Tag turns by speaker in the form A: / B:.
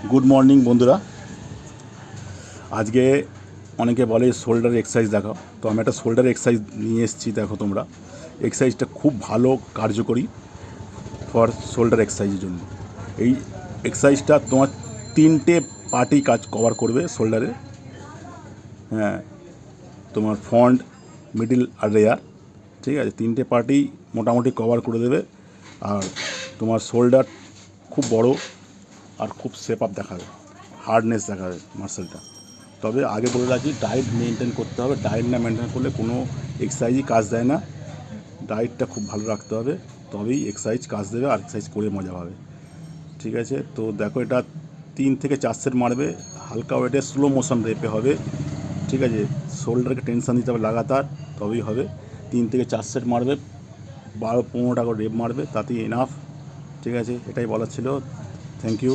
A: Good morning বন্ধুরা। আজকে অনেকে বলে শোল্ডার এক্সারসাইজ দেখাও, তো আমি একটা শোল্ডার এক্সারসাইজ নিয়ে এসেছি। দেখো তোমরা, এক্সারসাইজটা খুব ভালো কার্যকরী ফর শোল্ডার এক্সারসাইজের জন্য। এই এক্সারসাইজটা তোমার 3টে পার্টই কাজ কভার করবে শোল্ডারে। হ্যাঁ, তোমার ফ্রন্ট, মিডিল আর রেয়ার, ঠিক আছে, 3টে পার্টই মোটামুটি কভার করে দেবে। আর তোমার শোল্ডার খুব বড় আর খুব শেপ আপ দেখাবে, হার্ডনেস দেখাবে মাসেলটা। তবে আগে বলে রাখি, ডায়েট মেনটেন করতে হবে। ডায়েট না মেনটেন করলে কোনো এক্সারসাইজই কাজ দেয় না। ডায়েটটা খুব ভালো রাখতে হবে, তবেই এক্সারসাইজ কাজ দেবে আর এক্সারসাইজ করে মজা পাবে। ঠিক আছে, তো দেখো এটা 3 থেকে 4 সেট মারবে, হালকা ওয়েটে স্লো মোশন রেপে হবে। ঠিক আছে, শোল্ডারকে টেনশান দিতে হবে লাগাতার, তবেই হবে। 3 থেকে 4 সেট মারবে, 12-15টা করে রেপ মারবে, তাতেই এনাফ। ঠিক আছে, এটাই বলার ছিল। Thank you.